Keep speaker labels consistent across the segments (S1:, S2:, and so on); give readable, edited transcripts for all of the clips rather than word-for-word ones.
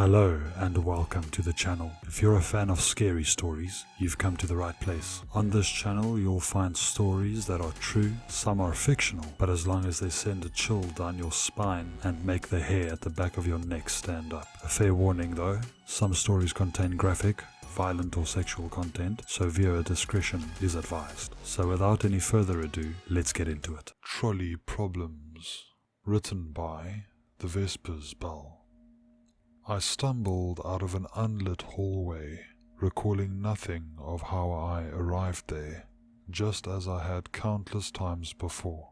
S1: Hello and welcome to the channel. If you're a fan of scary stories, you've come to the right place. On this channel you'll find stories that are true, some are fictional, but as long as they send a chill down your spine and make the hair at the back of your neck stand up. A fair warning though, some stories contain graphic, violent or sexual content, so viewer discretion is advised. So without any further ado, let's get into it. Trolley Problems, written by The Vespers Bell. I stumbled out of an unlit hallway, recalling nothing of how I arrived there, just as I had countless times before.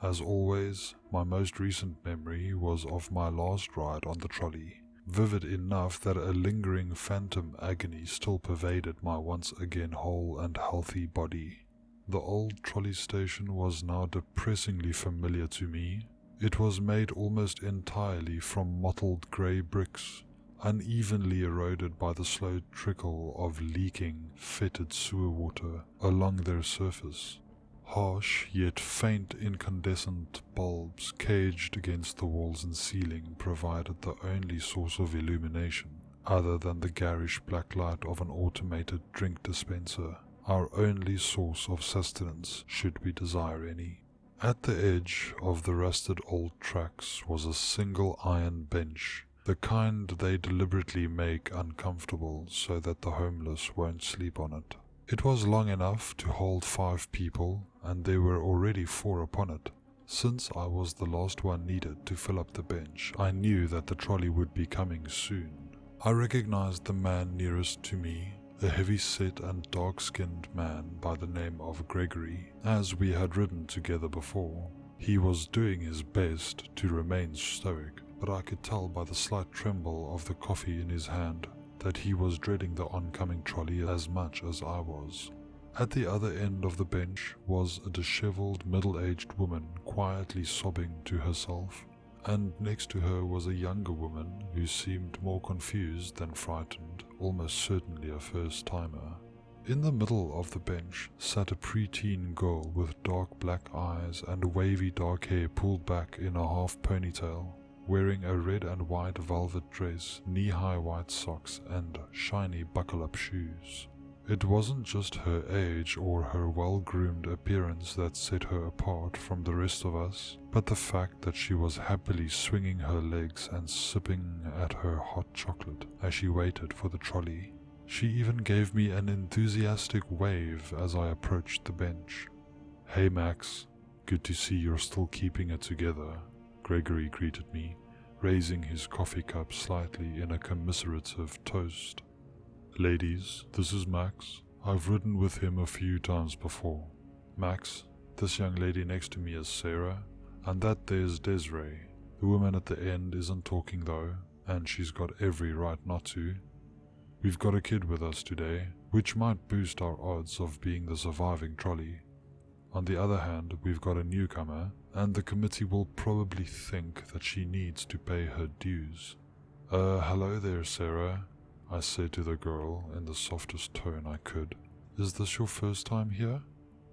S1: As always, my most recent memory was of my last ride on the trolley, vivid enough that a lingering phantom agony still pervaded my once again whole and healthy body. The old trolley station was now depressingly familiar to me. It was made almost entirely from mottled grey bricks, unevenly eroded by the slow trickle of leaking, fetid sewer water along their surface. Harsh yet faint incandescent bulbs caged against the walls and ceiling provided the only source of illumination, other than the garish black light of an automated drink dispenser, our only source of sustenance should we desire any. At the edge of the rusted old tracks was a single iron bench, the kind they deliberately make uncomfortable so that the homeless won't sleep on it. It was long enough to hold 5 people, and there were already 4 upon it. Since I was the last one needed to fill up the bench, I knew that the trolley would be coming soon. I recognized the man nearest to me, a heavy-set and dark-skinned man by the name of Gregory, as we had ridden together before. He was doing his best to remain stoic, but I could tell by the slight tremble of the coffee in his hand that he was dreading the oncoming trolley as much as I was. At the other end of the bench was a disheveled middle-aged woman quietly sobbing to herself, and next to her was a younger woman who seemed more confused than frightened, almost certainly a first-timer. In the middle of the bench sat a preteen girl with dark black eyes and wavy dark hair pulled back in a half ponytail, wearing a red and white velvet dress, knee-high white socks, and shiny buckle-up shoes. It wasn't just her age or her well-groomed appearance that set her apart from the rest of us, but the fact that she was happily swinging her legs and sipping at her hot chocolate as she waited for the trolley. She even gave me an enthusiastic wave as I approached the bench. "Hey Max, good to see you're still keeping it together," Gregory greeted me, raising his coffee cup slightly in a commiserative toast. "Ladies, this is Max. I've ridden with him a few times before. Max, this young lady next to me is Sara, and that there's Desiree. The woman at the end isn't talking though, and she's got every right not to. We've got a kid with us today, which might boost our odds of being the surviving trolley. On the other hand, we've got a newcomer, and the committee will probably think that she needs to pay her dues." Hello there, Sara," I said to the girl in the softest tone I could. "Is this your first time here?"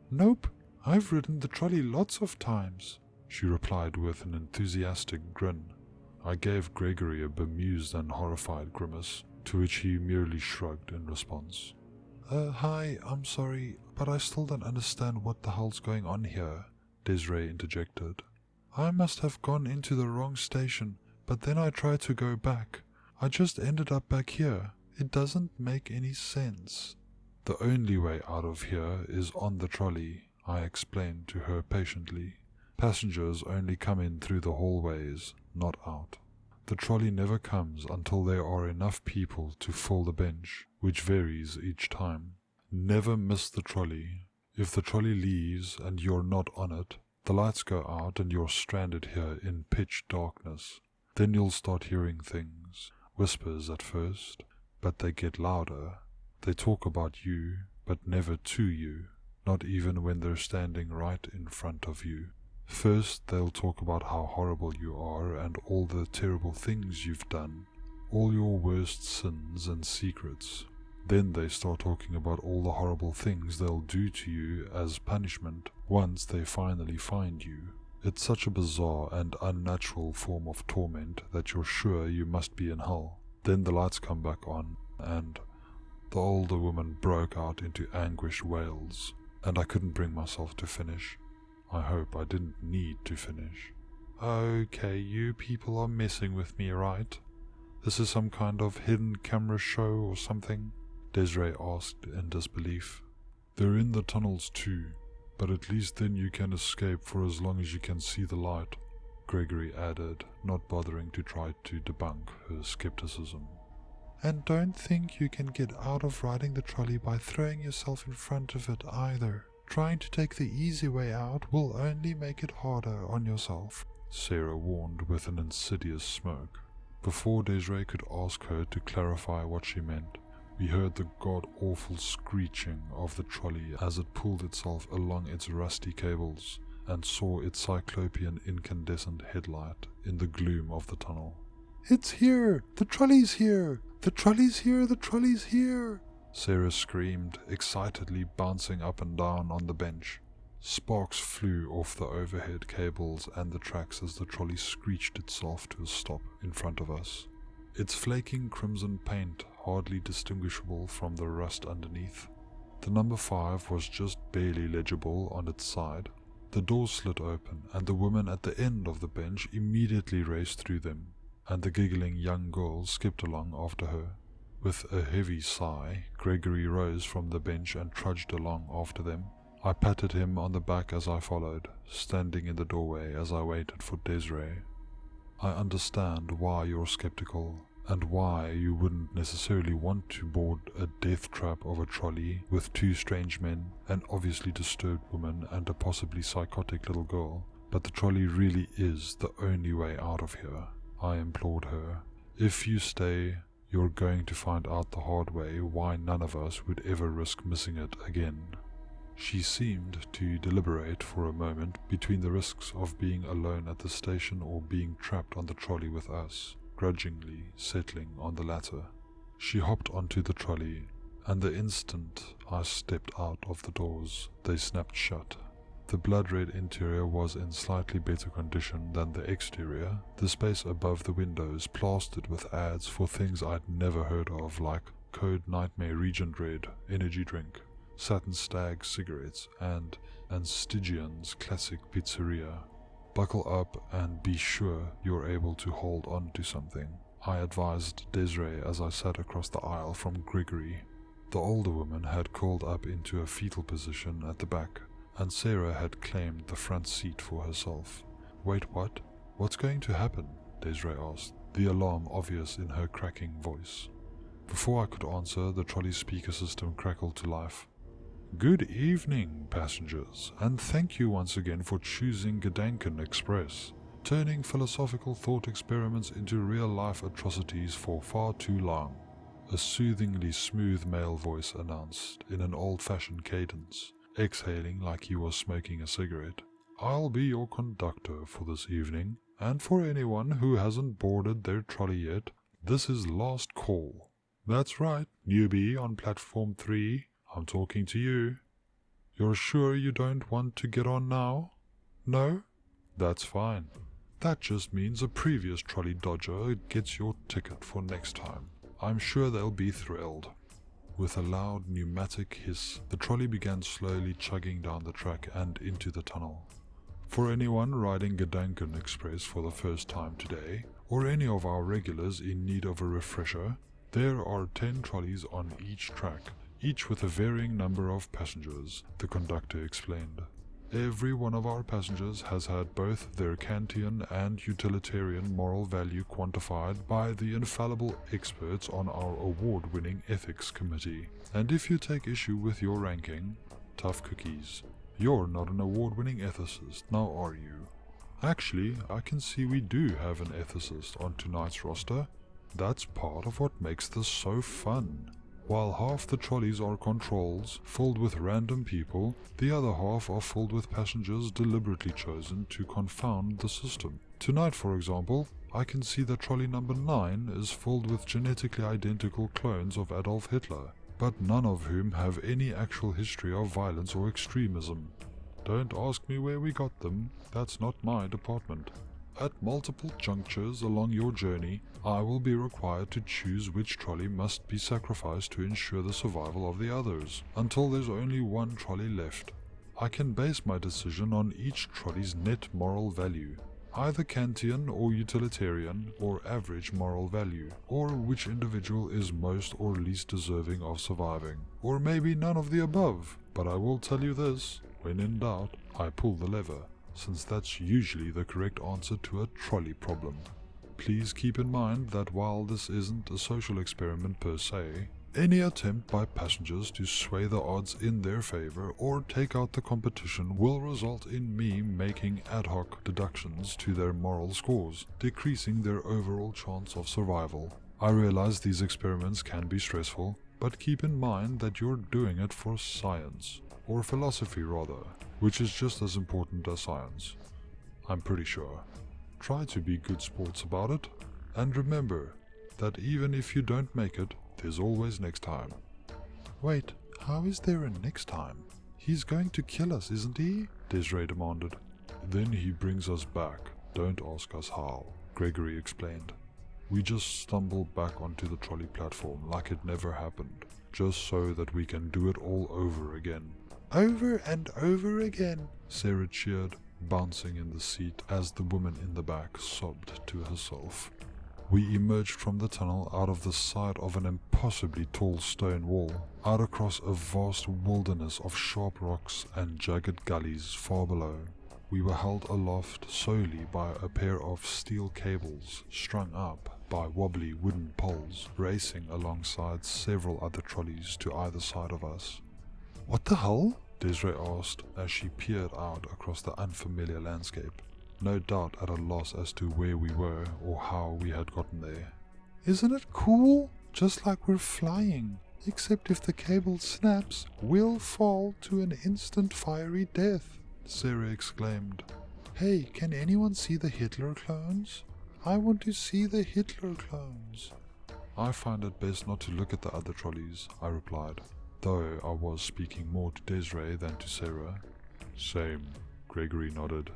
S1: "Nope, I've ridden the trolley lots of times," she replied with an enthusiastic grin. I gave Gregory a bemused and horrified grimace, to which he merely shrugged in response. Hi, I'm sorry, but I still don't understand what the hell's going on here," Desiree interjected. "I must have gone into the wrong station, but then I tried to go back. I just ended up back here. It doesn't make any sense." "The only way out of here is on the trolley," I explained to her patiently. "Passengers only come in through the hallways, not out. The trolley never comes until there are enough people to fill the bench, which varies each time. Never miss the trolley. If the trolley leaves and you're not on it, the lights go out and you're stranded here in pitch darkness. Then you'll start hearing things. Whispers at first, but they get louder. They talk about you, but never to you, not even when they're standing right in front of you. First, they'll talk about how horrible you are and all the terrible things you've done, all your worst sins and secrets. Then they start talking about all the horrible things they'll do to you as punishment once they finally find you. It's such a bizarre and unnatural form of torment that you're sure you must be in hell. Then the lights come back on, and the older woman broke out into anguished wails, and I couldn't bring myself to finish. I hope I didn't need to finish. Okay, you people are messing with me, right? This is some kind of hidden camera show or something? Desiree asked in disbelief. They're in the tunnels too, but at least then you can escape for as long as you can see the light, Gregory added, not bothering to try to debunk her skepticism. And don't think you can get out of riding the trolley by throwing yourself in front of it either. Trying to take the easy way out will only make it harder on yourself, Sara warned with an insidious smirk. Before Desiree could ask her to clarify what she meant, we heard the god-awful screeching of the trolley as it pulled itself along its rusty cables and saw its cyclopean incandescent headlight in the gloom of the tunnel. It's here! The trolley's here! The trolley's here! The trolley's here! Sara screamed, excitedly bouncing up and down on the bench. Sparks flew off the overhead cables and the tracks as the trolley screeched itself to a stop in front of us. Its flaking crimson paint hardly distinguishable from the rust underneath. The number 5 was just barely legible on its side. The door slid open, and the woman at the end of the bench immediately raced through them, and the giggling young girl skipped along after her. With a heavy sigh, Gregory rose from the bench and trudged along after them. I patted him on the back as I followed, standing in the doorway as I waited for Desiree. I understand why you're skeptical, and why you wouldn't necessarily want to board a death trap of a trolley with 2 strange men, an obviously disturbed woman and a possibly psychotic little girl, but the trolley really is the only way out of here, I implored her. If you stay, you're going to find out the hard way why none of us would ever risk missing it again. She seemed to deliberate for a moment between the risks of being alone at the station or being trapped on the trolley with us, grudgingly settling on the latter. She hopped onto the trolley, and the instant I stepped out of the doors, they snapped shut. The blood-red interior was in slightly better condition than the exterior, the space above the windows plastered with ads for things I'd never heard of, like Code Nightmare Regent Red energy drink, Satin Stag cigarettes, and Stygian's classic pizzeria. Buckle up and be sure you're able to hold on to something, I advised Desiree as I sat across the aisle from Gregory. The older woman had curled up into a fetal position at the back, and Sara had claimed the front seat for herself. Wait, what? What's going to happen? Desiree asked, the alarm obvious in her cracking voice. Before I could answer, the trolley speaker system crackled to life. Good evening, passengers, and thank you once again for choosing Gedanken Express, turning philosophical thought experiments into real-life atrocities for far too long, a soothingly smooth male voice announced in an old-fashioned cadence, exhaling like he was smoking a cigarette. I'll be your conductor for this evening, and for anyone who hasn't boarded their trolley yet, this is last call. That's right, newbie on platform 3, I'm talking to you. You're sure you don't want to get on now? No? That's fine. That just means a previous trolley dodger gets your ticket for next time. I'm sure they'll be thrilled. With a loud pneumatic hiss, the trolley began slowly chugging down the track and into the tunnel. For anyone riding Gedanken Express for the first time today, or any of our regulars in need of a refresher, there are 10 trolleys on each track, each with a varying number of passengers, the conductor explained. Every one of our passengers has had both their Kantian and utilitarian moral value quantified by the infallible experts on our award-winning ethics committee. And if you take issue with your ranking, tough cookies. You're not an award-winning ethicist, now are you? Actually, I can see we do have an ethicist on tonight's roster. That's part of what makes this so fun. While half the trolleys are controls, filled with random people, the other half are filled with passengers deliberately chosen to confound the system. Tonight, for example, I can see that trolley number 9 is filled with genetically identical clones of Adolf Hitler, but none of whom have any actual history of violence or extremism. Don't ask me where we got them, that's not my department. At multiple junctures along your journey, I will be required to choose which trolley must be sacrificed to ensure the survival of the others, until there's only one trolley left. I can base my decision on each trolley's net moral value, either Kantian or utilitarian or average moral value, or which individual is most or least deserving of surviving, or maybe none of the above. But I will tell you this, when in doubt, I pull the lever, since that's usually the correct answer to a trolley problem. Please keep in mind that while this isn't a social experiment per se, any attempt by passengers to sway the odds in their favor or take out the competition will result in me making ad hoc deductions to their moral scores, decreasing their overall chance of survival. I realize these experiments can be stressful, but keep in mind that you're doing it for science, or philosophy rather, which is just as important as science. I'm pretty sure. Try to be good sports about it, and remember that even if you don't make it, there's always next time. Wait, how is there a next time? He's going to kill us, isn't he? Desiree demanded. Then he brings us back. Don't ask us how, Gregory explained. We just stumble back onto the trolley platform like it never happened, just so that we can do it all over again. Over and over again, Sara cheered, bouncing in the seat as the woman in the back sobbed to herself. We emerged from the tunnel out of the side of an impossibly tall stone wall, out across a vast wilderness of sharp rocks and jagged gullies far below. We were held aloft solely by a pair of steel cables strung up by wobbly wooden poles, racing alongside several other trolleys to either side of us. What the hell? Desiree asked as she peered out across the unfamiliar landscape, no doubt at a loss as to where we were or how we had gotten there. Isn't it cool? Just like we're flying, except if the cable snaps, we'll fall to an instant fiery death, Sara exclaimed. Hey, can anyone see the Hitler clones? I want to see the Hitler clones. I find it best not to look at the other trolleys, I replied, though I was speaking more to Desiree than to Sara. Same, Gregory nodded.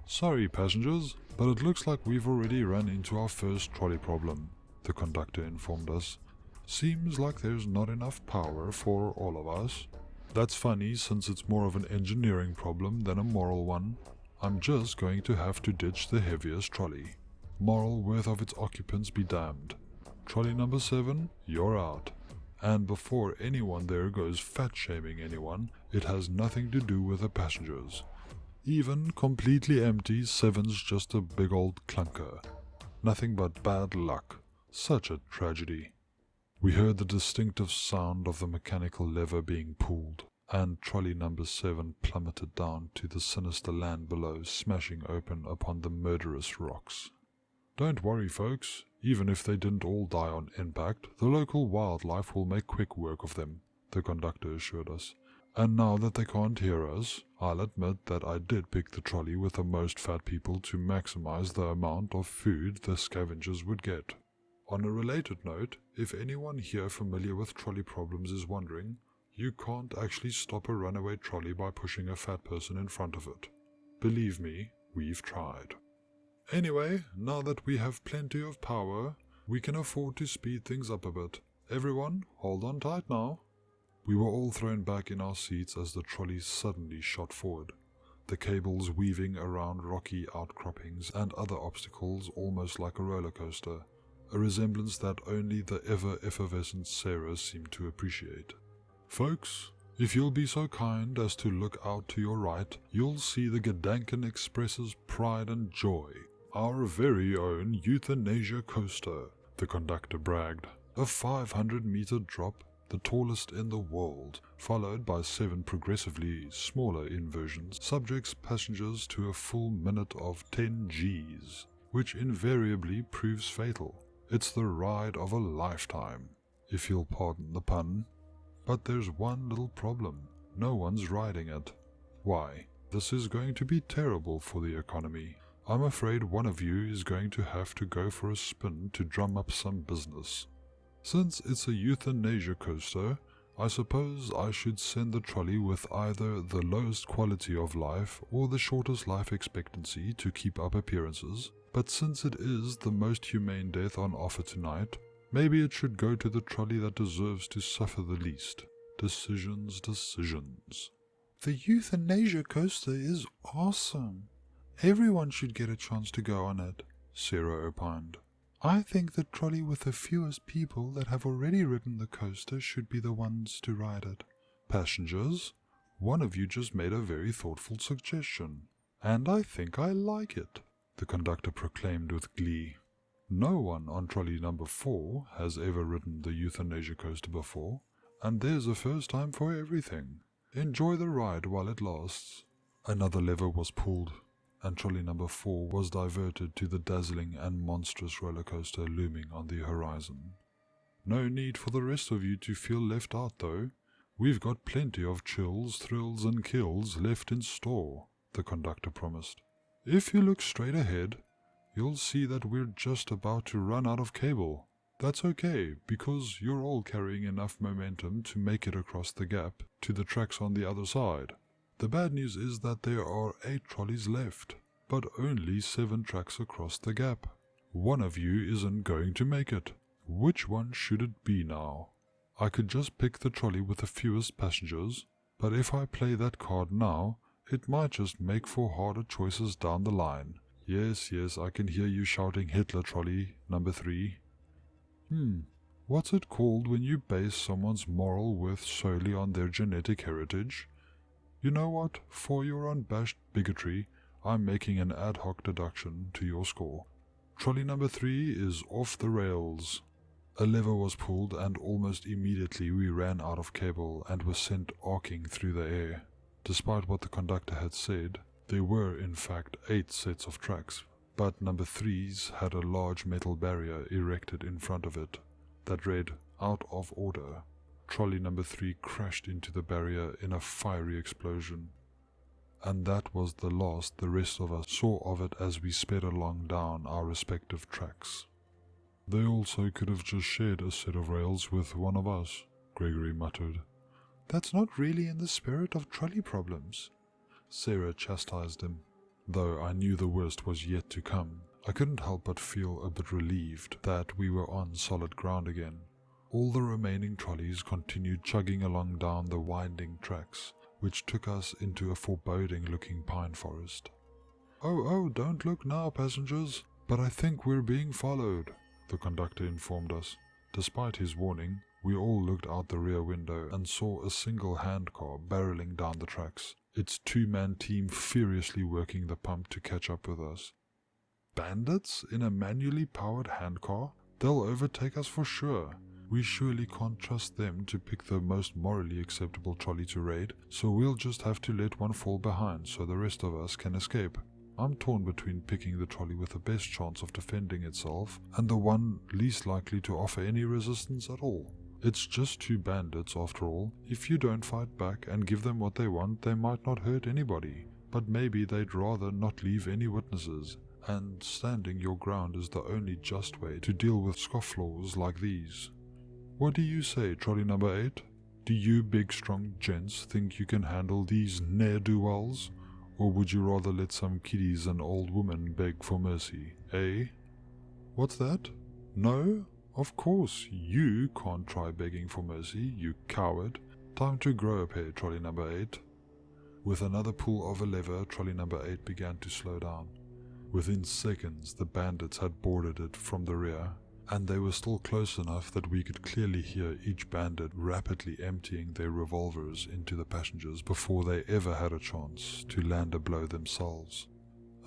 S1: Sorry passengers, but it looks like we've already run into our first trolley problem, the conductor informed us. Seems like there's not enough power for all of us. That's funny since it's more of an engineering problem than a moral one. I'm just going to have to ditch the heaviest trolley. Moral worth of its occupants be damned. Trolley number 7, you're out. And before anyone there goes fat-shaming anyone, it has nothing to do with the passengers. Even completely empty, 7's just a big old clunker. Nothing but bad luck. Such a tragedy. We heard the distinctive sound of the mechanical lever being pulled, and trolley number 7 plummeted down to the sinister land below, smashing open upon the murderous rocks. Don't worry folks, even if they didn't all die on impact, the local wildlife will make quick work of them, the conductor assured us. And now that they can't hear us, I'll admit that I did pick the trolley with the most fat people to maximize the amount of food the scavengers would get. On a related note, if anyone here familiar with trolley problems is wondering, you can't actually stop a runaway trolley by pushing a fat person in front of it. Believe me, we've tried. Anyway, now that we have plenty of power, we can afford to speed things up a bit. Everyone, hold on tight now. We were all thrown back in our seats as the trolley suddenly shot forward, the cables weaving around rocky outcroppings and other obstacles almost like a roller coaster, a resemblance that only the ever-effervescent Sara seemed to appreciate. Folks, if you'll be so kind as to look out to your right, you'll see the Gedanken Express's pride and joy, our very own euthanasia coaster, the conductor bragged. A 500-meter drop, the tallest in the world, followed by 7 progressively smaller inversions, subjects passengers to a full minute of 10 Gs, which invariably proves fatal. It's the ride of a lifetime, if you'll pardon the pun. But there's one little problem. No one's riding it. Why? This is going to be terrible for the economy. I'm afraid one of you is going to have to go for a spin to drum up some business. Since it's a euthanasia coaster, I suppose I should send the trolley with either the lowest quality of life or the shortest life expectancy to keep up appearances, but since it is the most humane death on offer tonight, maybe it should go to the trolley that deserves to suffer the least. Decisions. The euthanasia coaster is awesome. Everyone should get a chance to go on it, Sara opined. I think the trolley with the fewest people that have already ridden the coaster should be the ones to ride it. Passengers, one of you just made a very thoughtful suggestion, and I think I like it, the conductor proclaimed with glee. No one on trolley number 4 has ever ridden the euthanasia coaster before, and there's a first time for everything. Enjoy the ride while it lasts. Another lever was pulled, and trolley number 4 was diverted to the dazzling and monstrous roller coaster looming on the horizon. No need for the rest of you to feel left out though. We've got plenty of chills, thrills and kills left in store, the conductor promised. If you look straight ahead, you'll see that we're just about to run out of cable. That's okay, because you're all carrying enough momentum to make it across the gap to the tracks on the other side. The bad news is that there are 8 trolleys left, but only 7 tracks across the gap. One of you isn't going to make it. Which one should it be now? I could just pick the trolley with the fewest passengers, but if I play that card now, it might just make for harder choices down the line. Yes, I can hear you shouting Hitler trolley number 3. What's it called when you base someone's moral worth solely on their genetic heritage? You know what? For your unabashed bigotry, I'm making an ad hoc deduction to your score. Trolley number 3 is off the rails. A lever was pulled and almost immediately we ran out of cable and were sent arcing through the air. Despite what the conductor had said, there were in fact 8 sets of tracks, but number 3's had a large metal barrier erected in front of it that read, "Out of order." Trolley number 3 crashed into the barrier in a fiery explosion, and that was the last the rest of us saw of it as we sped along down our respective tracks. They also could have just shared a set of rails with one of us, Gregory muttered. That's not really in the spirit of trolley problems, Sara chastised him. Though I knew the worst was yet to come, I couldn't help but feel a bit relieved that we were on solid ground again. All the remaining trolleys continued chugging along down the winding tracks, which took us into a foreboding-looking pine forest. Oh, don't look now, passengers, but I think we're being followed, the conductor informed us. Despite his warning, we all looked out the rear window and saw a single handcar barreling down the tracks, its 2-man team furiously working the pump to catch up with us. Bandits in a manually powered handcar? They'll overtake us for sure. We surely can't trust them to pick the most morally acceptable trolley to raid, so we'll just have to let one fall behind so the rest of us can escape. I'm torn between picking the trolley with the best chance of defending itself and the one least likely to offer any resistance at all. It's just 2 bandits after all. If you don't fight back and give them what they want, they might not hurt anybody, but maybe they'd rather not leave any witnesses, and standing your ground is the only just way to deal with scofflaws like these. What do you say, trolley number 8? Do you big strong gents think you can handle these ne'er-do-wells? Or would you rather let some kiddies and old women beg for mercy, eh? What's that? No? Of course, you can't try begging for mercy, you coward. Time to grow up here, trolley number 8. With another pull of a lever, trolley number 8 began to slow down. Within seconds, the bandits had boarded it from the rear, and they were still close enough that we could clearly hear each bandit rapidly emptying their revolvers into the passengers before they ever had a chance to land a blow themselves.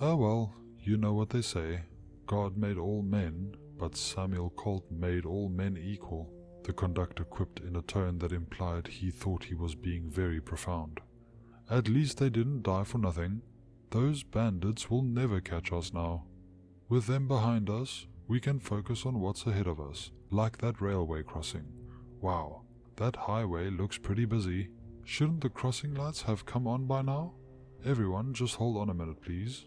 S1: Oh well, you know what they say. God made all men, but Samuel Colt made all men equal, the conductor quipped in a tone that implied he thought he was being very profound. At least they didn't die for nothing. Those bandits will never catch us now. With them behind us, we can focus on what's ahead of us, like that railway crossing. Wow, that highway looks pretty busy. Shouldn't the crossing lights have come on by now? Everyone, just hold on a minute, please.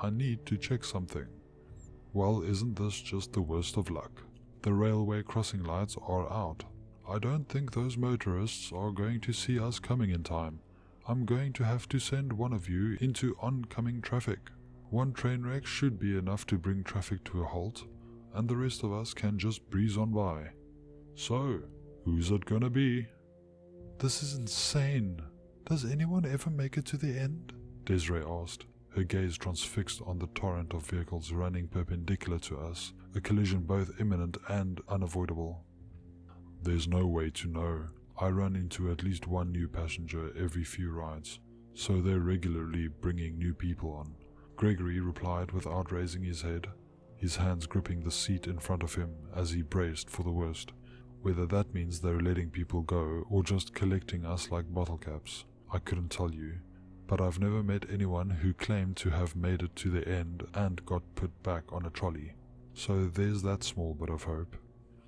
S1: I need to check something. Well, isn't this just the worst of luck? The railway crossing lights are out. I don't think those motorists are going to see us coming in time. I'm going to have to send one of you into oncoming traffic. One train wreck should be enough to bring traffic to a halt, and the rest of us can just breeze on by. So, who's it gonna be? This is insane. Does anyone ever make it to the end? Desiree asked, her gaze transfixed on the torrent of vehicles running perpendicular to us, a collision both imminent and unavoidable. There's no way to know. I run into at least one new passenger every few rides, so they're regularly bringing new people on. Gregory replied without raising his head, his hands gripping the seat in front of him as he braced for the worst. Whether that means they're letting people go or just collecting us like bottle caps, I couldn't tell you, but I've never met anyone who claimed to have made it to the end and got put back on a trolley, so there's that small bit of hope.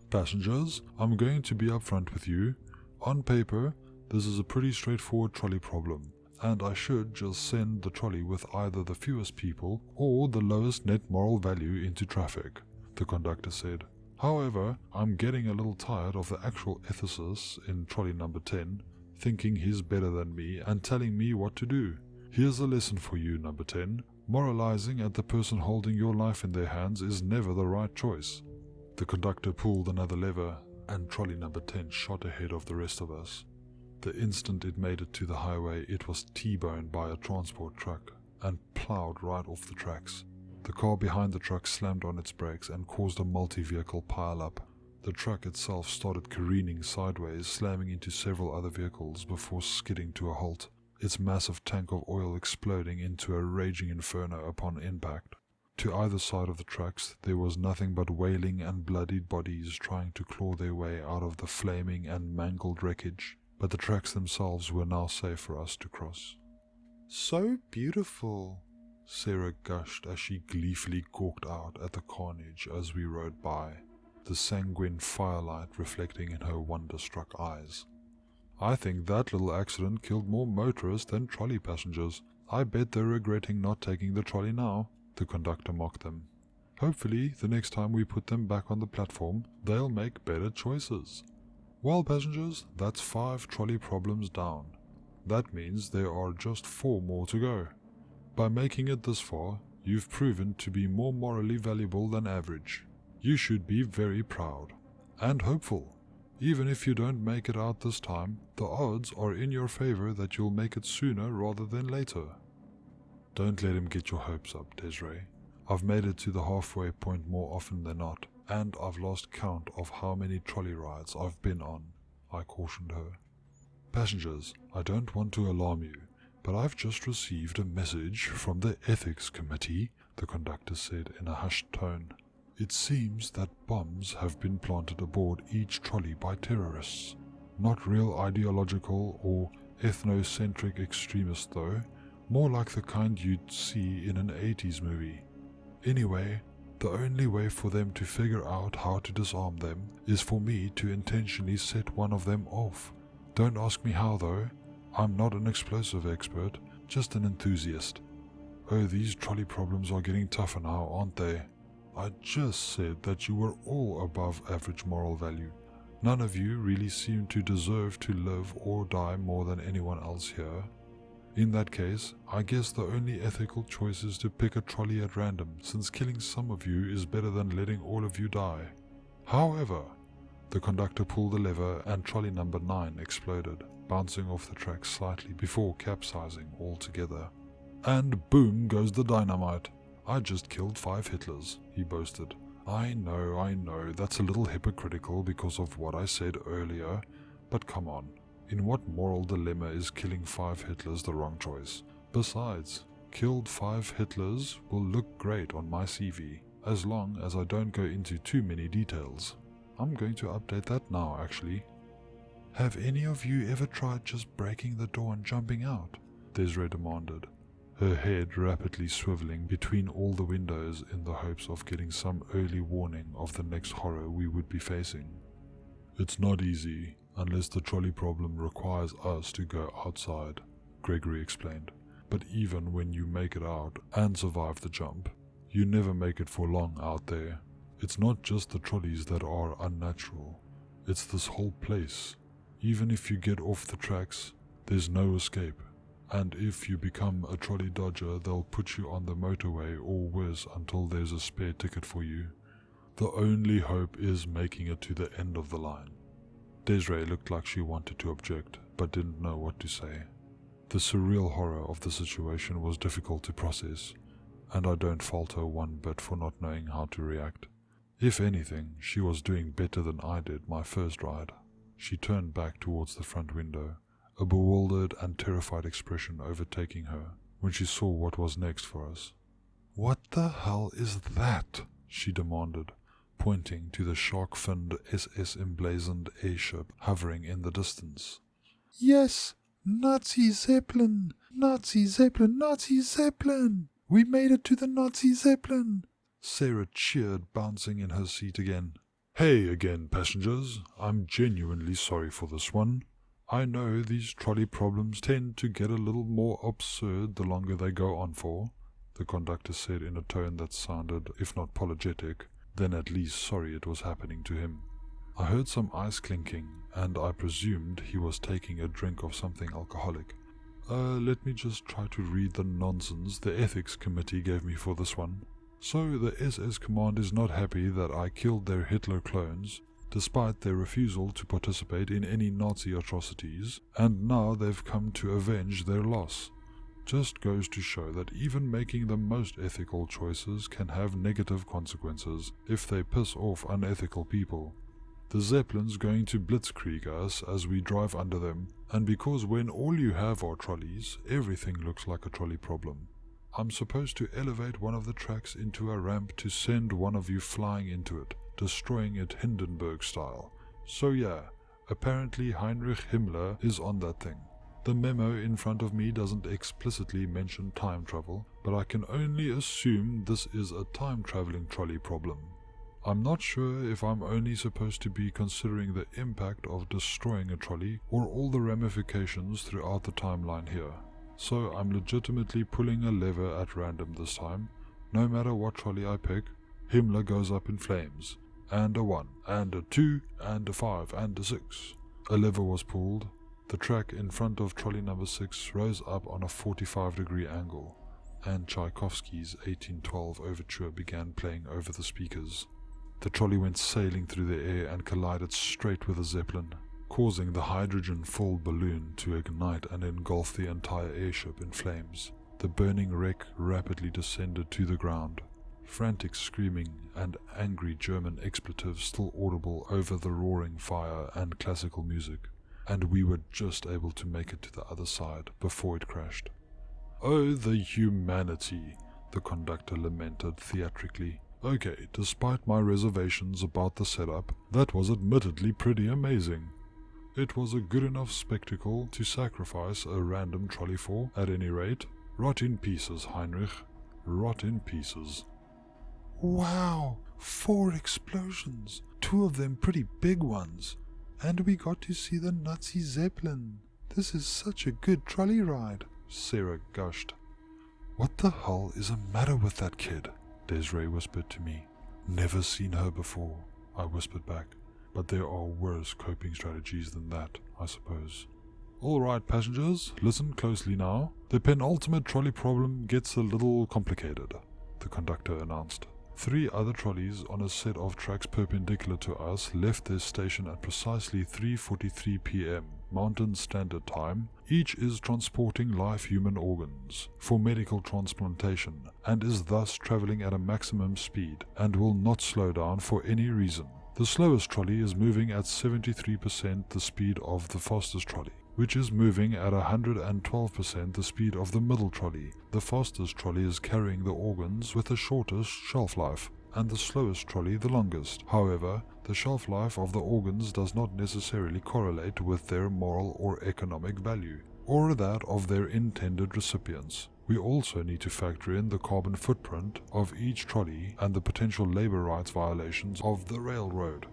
S1: Passengers, I'm going to be upfront with you. On paper, this is a pretty straightforward trolley problem, and I should just send the trolley with either the fewest people or the lowest net moral value into traffic, the conductor said. However, I'm getting a little tired of the actual ethicist in trolley number 10 thinking he's better than me and telling me what to do. Here's a lesson for you, number 10. Moralizing at the person holding your life in their hands is never the right choice. The conductor pulled another lever, and trolley number 10 shot ahead of the rest of us. The instant it made it to the highway, it was T-boned by a transport truck and plowed right off the tracks. The car behind the truck slammed on its brakes and caused a multi-vehicle pile-up. The truck itself started careening sideways, slamming into several other vehicles before skidding to a halt, its massive tank of oil exploding into a raging inferno upon impact. To either side of the tracks there was nothing but wailing and bloodied bodies trying to claw their way out of the flaming and mangled wreckage, but the tracks themselves were now safe for us to cross. "So beautiful," Sara gushed as she gleefully gawked out at the carnage as we rode by, the sanguine firelight reflecting in her wonder-struck eyes. "I think that little accident killed more motorists than trolley passengers. I bet they're regretting not taking the trolley now," the conductor mocked them. "Hopefully, the next time we put them back on the platform, they'll make better choices." "Well, passengers, that's 5 trolley problems down. That means there are just 4 more to go. By making it this far, you've proven to be more morally valuable than average. You should be very proud and hopeful. Even if you don't make it out this time, the odds are in your favor that you'll make it sooner rather than later." "Don't let him get your hopes up, Desiree. I've made it to the halfway point more often than not, and I've lost count of how many trolley rides I've been on," I cautioned her. "Passengers, I don't want to alarm you, but I've just received a message from the Ethics Committee," the conductor said in a hushed tone. "It seems that bombs have been planted aboard each trolley by terrorists. Not real ideological or ethnocentric extremists though, more like the kind you'd see in an 80s movie. Anyway, the only way for them to figure out how to disarm them is for me to intentionally set one of them off. Don't ask me how though. I'm not an explosive expert, just an enthusiast. Oh, these trolley problems are getting tougher now, aren't they? I just said that you were all above average moral value. None of you really seem to deserve to live or die more than anyone else here. In that case, I guess the only ethical choice is to pick a trolley at random, since killing some of you is better than letting all of you die. However," the conductor pulled the lever and trolley number 9 exploded, bouncing off the track slightly before capsizing altogether. "And boom goes the dynamite. I just killed 5 Hitlers," he boasted. I know, that's a little hypocritical because of what I said earlier, but come on, in what moral dilemma is killing 5 Hitlers the wrong choice? Besides, killed 5 Hitlers will look great on my CV, as long as I don't go into too many details. I'm going to update that now, actually. "Have any of you ever tried just breaking the door and jumping out?" Desiree demanded, her head rapidly swiveling between all the windows in the hopes of getting some early warning of the next horror we would be facing. "It's not easy, unless the trolley problem requires us to go outside," Gregory explained. "But even when you make it out and survive the jump, you never make it for long out there. It's not just the trolleys that are unnatural. It's this whole place. Even if you get off the tracks, there's no escape. And if you become a trolley dodger, they'll put you on the motorway or worse until there's a spare ticket for you. The only hope is making it to the end of the line. Desiree looked like she wanted to object, but didn't know what to say. The surreal horror of the situation was difficult to process, and I don't fault her one bit for not knowing how to react. If anything, she was doing better than I did my first ride. She turned back towards the front window, a bewildered and terrified expression overtaking her when she saw what was next for us. "What the hell is that?" she demanded, pointing to the shark-finned SS emblazoned airship hovering in the distance. "Yes, Nazi Zeppelin! Nazi Zeppelin! Nazi Zeppelin! We made it to the Nazi Zeppelin!" Sara cheered, bouncing in her seat again. "Hey again, passengers. I'm genuinely sorry for this one. I know these trolley problems tend to get a little more absurd the longer they go on for," the conductor said in a tone that sounded, if not apologetic, then at least sorry it was happening to him. I heard some ice clinking, and I presumed he was taking a drink of something alcoholic. Let me just try to read the nonsense the ethics committee gave me for this one. So the SS command is not happy that I killed their Hitler clones, despite their refusal to participate in any Nazi atrocities, and now they've come to avenge their loss. Just goes to show that even making the most ethical choices can have negative consequences if they piss off unethical people. The Zeppelin's going to blitzkrieg us as we drive under them, and because when all you have are trolleys, everything looks like a trolley problem. I'm supposed to elevate one of the tracks into a ramp to send one of you flying into it, destroying it Hindenburg style. So yeah, apparently Heinrich Himmler is on that thing. The memo in front of me doesn't explicitly mention time travel, but I can only assume this is a time-traveling trolley problem. I'm not sure if I'm only supposed to be considering the impact of destroying a trolley or all the ramifications throughout the timeline here. So I'm legitimately pulling a lever at random this time. No matter what trolley I pick, Himmler goes up in flames. And a 1, and a 2, and a 5, and a 6. A lever was pulled. The track in front of trolley number 6 rose up on a 45-degree angle, and Tchaikovsky's 1812 overture began playing over the speakers. The trolley went sailing through the air and collided straight with the Zeppelin, causing the hydrogen-filled balloon to ignite and engulf the entire airship in flames. The burning wreck rapidly descended to the ground, frantic screaming and angry German expletives still audible over the roaring fire and classical music, and we were just able to make it to the other side before it crashed. "Oh, the humanity," the conductor lamented theatrically. "Okay, despite my reservations about the setup, that was admittedly pretty amazing. It was a good enough spectacle to sacrifice a random trolley for, at any rate. Rot in pieces, Heinrich. Rot in pieces." "Wow, 4 explosions, 2 of them pretty big ones. And we got to see the Nazi Zeppelin. This is such a good trolley ride," Sara gushed. "What the hell is the matter with that kid?" Desiree whispered to me. "Never seen her before," I whispered back. "But there are worse coping strategies than that, I suppose." "Alright, passengers, listen closely now. The penultimate trolley problem gets a little complicated," the conductor announced. 3 other trolleys on a set of tracks perpendicular to us left their station at precisely 3:43 p.m. Mountain Standard Time. Each is transporting live human organs for medical transplantation and is thus traveling at a maximum speed and will not slow down for any reason. The slowest trolley is moving at 73% the speed of the fastest trolley, which is moving at 112% the speed of the middle trolley. The fastest trolley is carrying the organs with the shortest shelf life, and the slowest trolley the longest. However, the shelf life of the organs does not necessarily correlate with their moral or economic value, or that of their intended recipients. We also need to factor in the carbon footprint of each trolley and the potential labor rights violations of the railroad.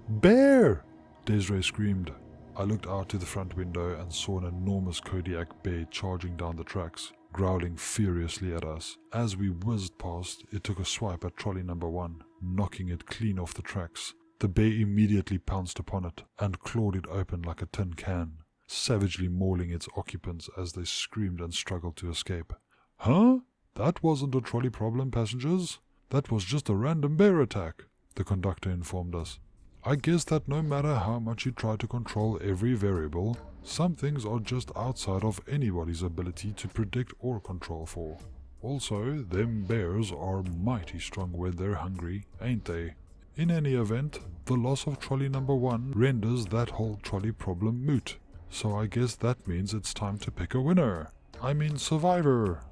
S1: "Bear!" Desiree screamed. I looked out to the front window and saw an enormous Kodiak bear charging down the tracks, growling furiously at us. As we whizzed past, it took a swipe at trolley number 1, knocking it clean off the tracks. The bear immediately pounced upon it and clawed it open like a tin can, savagely mauling its occupants as they screamed and struggled to escape. "Huh? That wasn't a trolley problem, passengers. That was just a random bear attack," the conductor informed us. "I guess that no matter how much you try to control every variable, some things are just outside of anybody's ability to predict or control for. Also, them bears are mighty strong when they're hungry, ain't they? In any event, the loss of trolley number 1 renders that whole trolley problem moot. So I guess that means it's time to pick a winner. I mean survivor."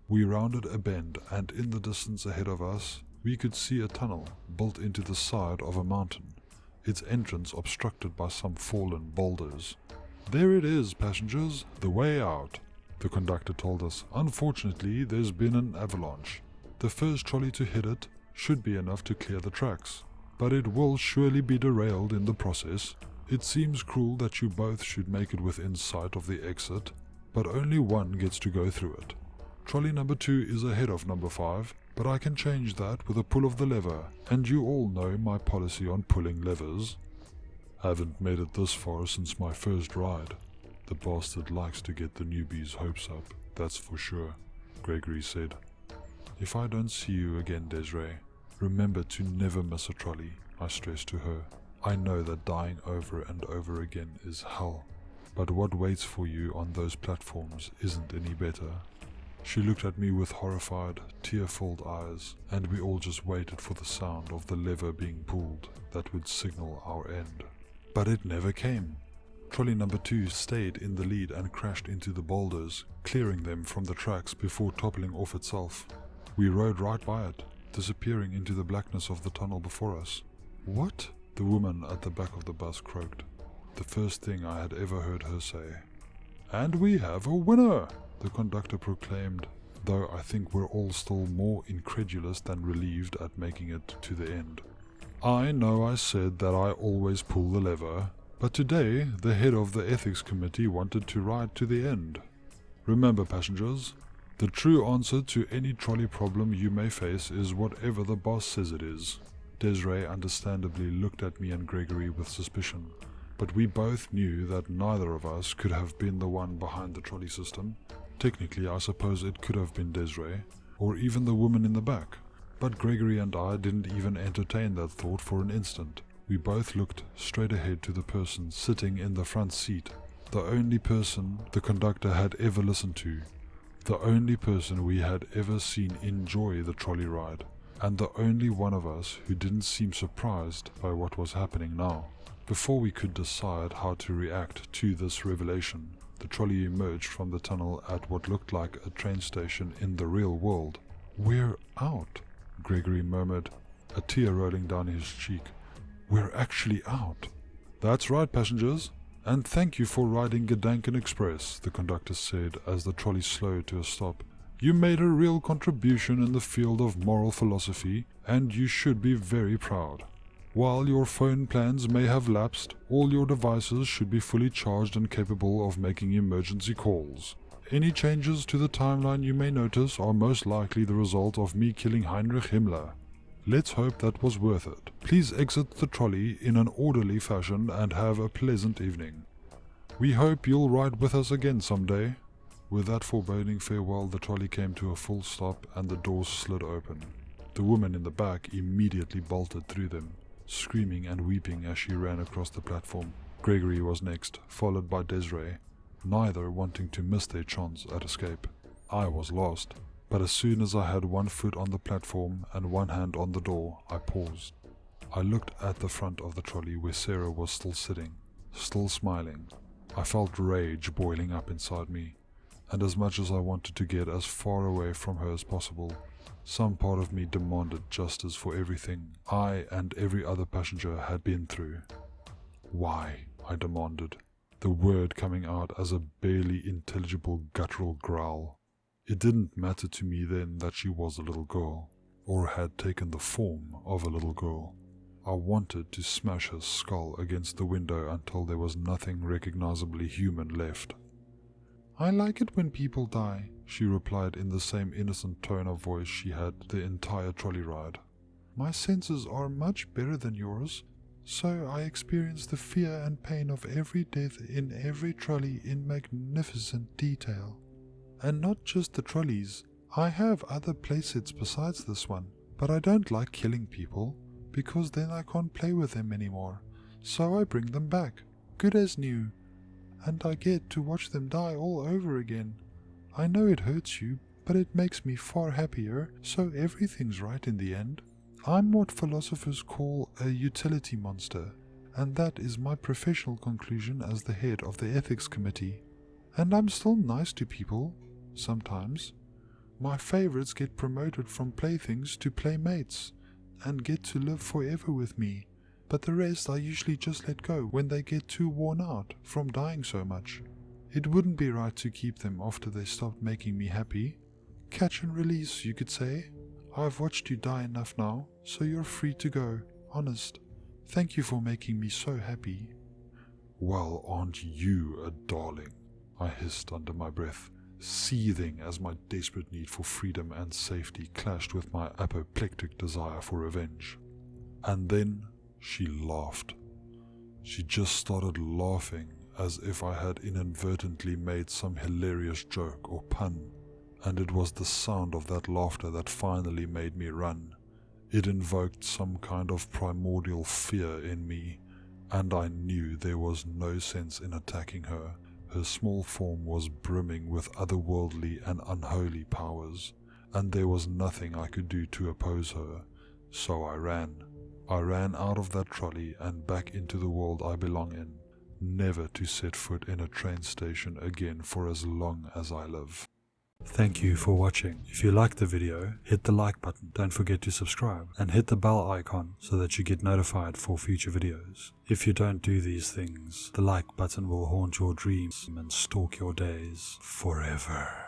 S1: We rounded a bend, and in the distance ahead of us, we could see a tunnel built into the side of a mountain, its entrance obstructed by some fallen boulders. "There it is, passengers, the way out," the conductor told us. "Unfortunately, there's been an avalanche. The first trolley to hit it should be enough to clear the tracks, but it will surely be derailed in the process. It seems cruel that you both should make it within sight of the exit, but only one gets to go through it. Trolley number 2 is ahead of number 5, but I can change that with a pull of the lever, and you all know my policy on pulling levers." "Haven't made it this far since my first ride. The bastard likes to get the newbies' hopes up, that's for sure," Gregory said. "If I don't see you again, Desiree, remember to never miss a trolley," I stressed to her. "I know that dying over and over again is hell, but what waits for you on those platforms isn't any better." She looked at me with horrified, tear-filled eyes, and we all just waited for the sound of the lever being pulled that would signal our end. But it never came. Trolley number 2 stayed in the lead and crashed into the boulders, clearing them from the tracks before toppling off itself. We rode right by it, disappearing into the blackness of the tunnel before us. "What?" the woman at the back of the bus croaked, the first thing I had ever heard her say. "And we have a winner!" the conductor proclaimed, though I think we're all still more incredulous than relieved at making it to the end. "I know I said that I always pull the lever, but today the head of the ethics committee wanted to ride to the end. Remember, passengers, the true answer to any trolley problem you may face is whatever the boss says it is." Desiree understandably looked at me and Gregory with suspicion, but we both knew that neither of us could have been the one behind the trolley system. Technically, I suppose it could have been Desiree, or even the woman in the back, but Gregory and I didn't even entertain that thought for an instant. We both looked straight ahead to the person sitting in the front seat, the only person the conductor had ever listened to, the only person we had ever seen enjoy the trolley ride, and the only one of us who didn't seem surprised by what was happening now. Before we could decide how to react to this revelation, the trolley emerged from the tunnel at what looked like a train station in the real world. "We're out," Gregory murmured, a tear rolling down his cheek. "We're actually out." "That's right, passengers, and thank you for riding Gedanken Express," the conductor said as the trolley slowed to a stop. "You made a real contribution in the field of moral philosophy, and you should be very proud. While your phone plans may have lapsed, all your devices should be fully charged and capable of making emergency calls. Any changes to the timeline you may notice are most likely the result of me killing Heinrich Himmler. Let's hope that was worth it. Please exit the trolley in an orderly fashion and have a pleasant evening. We hope you'll ride with us again someday." With that foreboding farewell, the trolley came to a full stop and the doors slid open. The woman in the back immediately bolted through them, screaming and weeping as she ran across the platform. Gregory was next, followed by Desiree, neither wanting to miss their chance at escape. I was lost, but as soon as I had one foot on the platform and one hand on the door, I paused. I looked at the front of the trolley where Sara was still sitting, still smiling. I felt rage boiling up inside me, and as much as I wanted to get as far away from her as possible, some part of me demanded justice for everything I and every other passenger had been through. "Why?" I demanded, the word coming out as a barely intelligible guttural growl. It didn't matter to me then that she was a little girl, or had taken the form of a little girl. I wanted to smash her skull against the window until there was nothing recognizably human left. "I like it when people die," she replied in the same innocent tone of voice she had the entire trolley ride. "My senses are much better than yours, So I experienced the fear and pain of every death in every trolley in magnificent detail. And not just the trolleys. I have other playsets besides this one, but I don't like killing people, because then I can't play with them anymore. So I bring them back, good as new, and I get to watch them die all over again. I know it hurts you, but it makes me far happier, so everything's right in the end. I'm what philosophers call a utility monster, and that is my professional conclusion as the head of the ethics committee. And I'm still nice to people, sometimes. My favorites get promoted from playthings to playmates, and get to live forever with me, but the rest I usually just let go when they get too worn out from dying so much. It wouldn't be right to keep them after they stopped making me happy. Catch and release, you could say. I've watched you die enough now, so you're free to go, honest. Thank you for making me so happy. Well, aren't you a darling? I hissed under my breath, seething as my desperate need for freedom and safety clashed with my apoplectic desire for revenge. And then she laughed. She just started laughing as if I had inadvertently made some hilarious joke or pun, and it was the sound of that laughter that finally made me run. It invoked some kind of primordial fear in me, and I knew there was no sense in attacking her. Her small form was brimming with otherworldly and unholy powers, and there was nothing I could do to oppose her, so I ran. I ran out of that trolley and back into the world I belong in, never to set foot in a train station again for as long as I live. Thank you for watching. If you liked the video, hit the like button, don't forget to subscribe, and hit the bell icon so that you get notified for future videos. If you don't do these things, the like button will haunt your dreams and stalk your days forever.